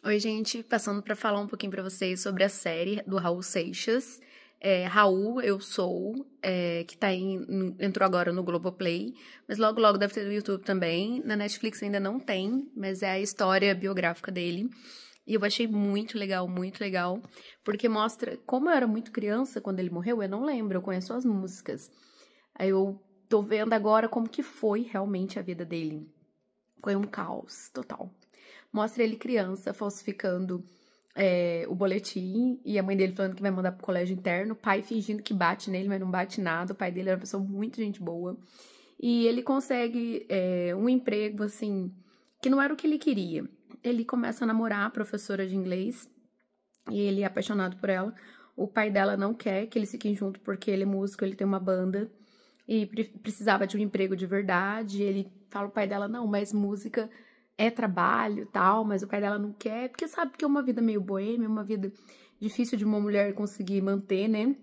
Oi, gente, passando para falar um pouquinho para vocês sobre a série do Raul Seixas. Raul, Eu Sou, que entrou agora no Globoplay, mas logo logo deve ter no YouTube também. Na Netflix ainda não tem, mas é a história biográfica dele. E eu achei muito legal, porque mostra como eu era muito criança quando ele morreu, eu não lembro, eu conheço as músicas. Aí eu tô vendo agora como que foi realmente a vida dele. Foi um caos total. Mostra ele criança falsificando o boletim e a mãe dele falando que vai mandar pro colégio interno, o pai fingindo que bate nele, mas não bate nada. O pai dele era uma pessoa muito gente boa. E ele consegue um emprego, assim, que não era o que ele queria. Ele começa a namorar a professora de inglês e ele é apaixonado por ela. O pai dela não quer que eles fiquem juntos porque ele é músico, ele tem uma banda e precisava de um emprego de verdade. Ele fala pro pai dela, não, mas música é trabalho e tal, mas o pai dela não quer, porque sabe que é uma vida meio boêmia, uma vida difícil de uma mulher conseguir manter, né?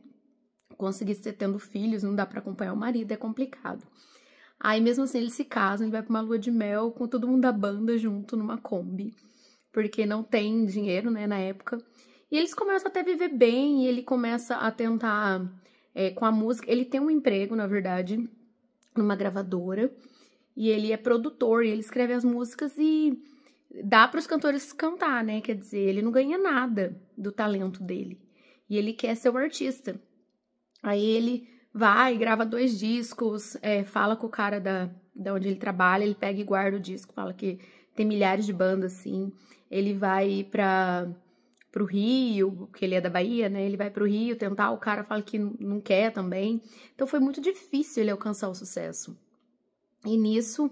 Conseguir ser tendo filhos, não dá pra acompanhar o marido, é complicado. Aí mesmo assim eles se casam, ele vai pra uma lua de mel com todo mundo da banda junto numa Kombi, porque não tem dinheiro, né, na época. E eles começam até a viver bem, e ele começa a tentar, com a música, ele tem um emprego, na verdade, numa gravadora, e ele é produtor, e ele escreve as músicas e dá para os cantores cantar, né? Quer dizer, ele não ganha nada do talento dele. E ele quer ser o artista. Aí ele vai, grava 2 discos, fala com o cara da onde ele trabalha, ele pega e guarda o disco, fala que tem milhares de bandas, assim. Ele vai pro Rio, porque ele é da Bahia, né? Ele vai pro Rio tentar, o cara fala que não quer também. Então foi muito difícil ele alcançar o sucesso. E nisso,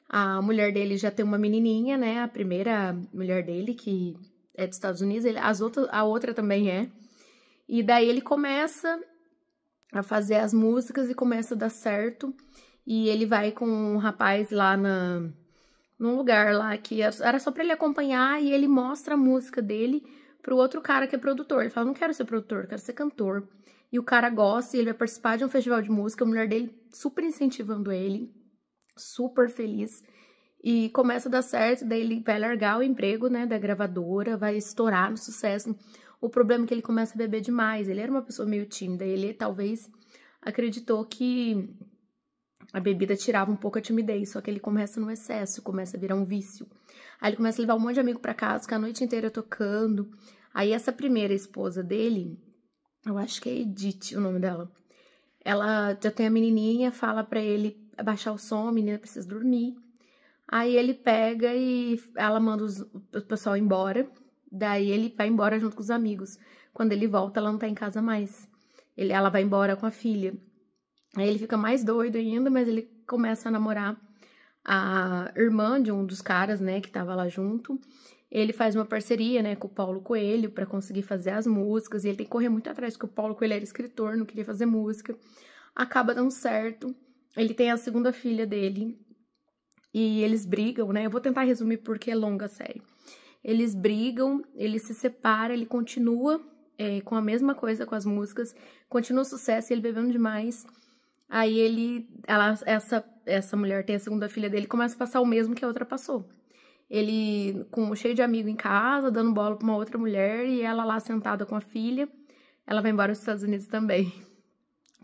a mulher dele já tem uma menininha, né? A primeira mulher dele, que é dos Estados Unidos, a outra também é. E daí ele começa a fazer as músicas e começa a dar certo. E ele vai com um rapaz lá num lugar lá que era só pra ele acompanhar, e ele mostra a música dele pro outro cara que é produtor. Ele fala, não quero ser produtor, quero ser cantor. E o cara gosta, e ele vai participar de um festival de música, a mulher dele super incentivando ele, super feliz, e começa a dar certo. Daí ele vai largar o emprego, né, da gravadora, vai estourar no sucesso. O problema é que ele começa a beber demais. Ele era uma pessoa meio tímida, ele talvez acreditou que a bebida tirava um pouco a timidez, só que ele começa no excesso, começa a virar um vício. Aí ele começa a levar um monte de amigo pra casa, ficar a noite inteira tocando. Aí essa primeira esposa dele, eu acho que é Edith o nome dela, ela já tem a menininha, fala pra ele abaixar o som, a menina precisa dormir. Aí ele pega e ela manda o pessoal embora. Daí ele vai embora junto com os amigos. Quando ele volta, ela não tá em casa mais. Ela vai embora com a filha. Aí ele fica mais doido ainda, mas ele começa a namorar a irmã de um dos caras, né, que tava lá junto. Ele faz uma parceria, né, com o Paulo Coelho pra conseguir fazer as músicas. E ele tem que correr muito atrás, porque o Paulo Coelho era escritor, não queria fazer música. Acaba dando certo. Ele tem a segunda filha dele. E eles brigam, né? Eu vou tentar resumir porque é longa a série. Eles brigam, ele se separa, ele continua com a mesma coisa com as músicas, continua o sucesso, ele bebendo demais. Aí essa mulher tem a segunda filha dele, começa a passar o mesmo que a outra passou. Ele cheio de amigo em casa, dando bola pra uma outra mulher, e ela lá sentada com a filha. Ela vai embora dos Estados Unidos também,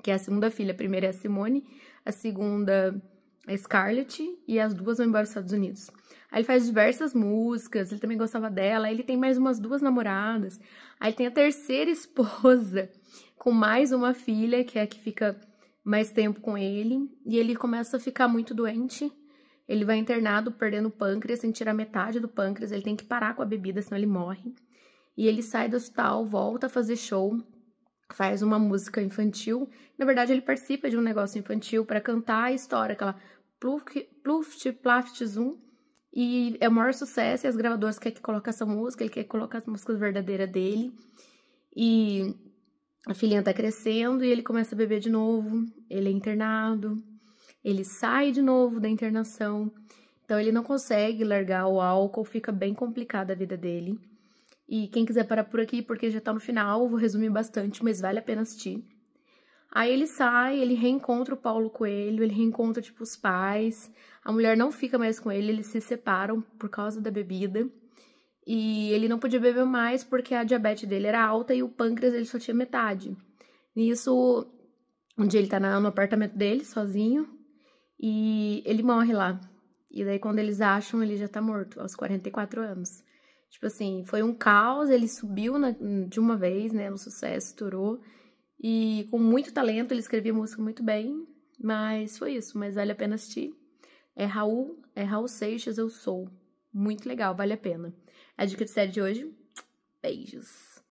que é a segunda filha. A primeira é a Simone, a segunda a Scarlett, e as duas vão embora dos Estados Unidos. Aí ele faz diversas músicas, ele também gostava dela, aí ele tem mais umas 2 namoradas, aí ele tem a terceira esposa, com mais uma filha, que é a que fica mais tempo com ele, e ele começa a ficar muito doente, ele vai internado, perdendo o pâncreas, sem tirar metade do pâncreas, ele tem que parar com a bebida, senão ele morre. E ele sai do hospital, volta a fazer show, faz uma música infantil. Na verdade, ele participa de um negócio infantil para cantar a história, aquela Pluft, Plaft, Zoom, e é o maior sucesso, e as gravadoras querem que coloque essa música, ele quer colocar as músicas verdadeiras dele, e a filhinha tá crescendo, e ele começa a beber de novo, ele é internado, ele sai de novo da internação, então ele não consegue largar o álcool, fica bem complicada a vida dele. E quem quiser parar por aqui, porque já tá no final, vou resumir bastante, mas vale a pena assistir. Aí ele sai, ele reencontra o Paulo Coelho, ele reencontra, tipo, os pais. A mulher não fica mais com ele, eles se separam por causa da bebida. E ele não podia beber mais porque a diabetes dele era alta e o pâncreas ele só tinha metade. Nisso, um dia ele tá no apartamento dele, sozinho, e ele morre lá. E daí quando eles acham, ele já tá morto, aos 44 anos. Tipo assim, foi um caos, ele subiu de uma vez, né, no sucesso, estourou. E com muito talento, ele escrevia música muito bem, mas foi isso, mas vale a pena assistir. É Raul Seixas, Eu Sou. Muito legal, vale a pena. A dica de série de hoje, beijos.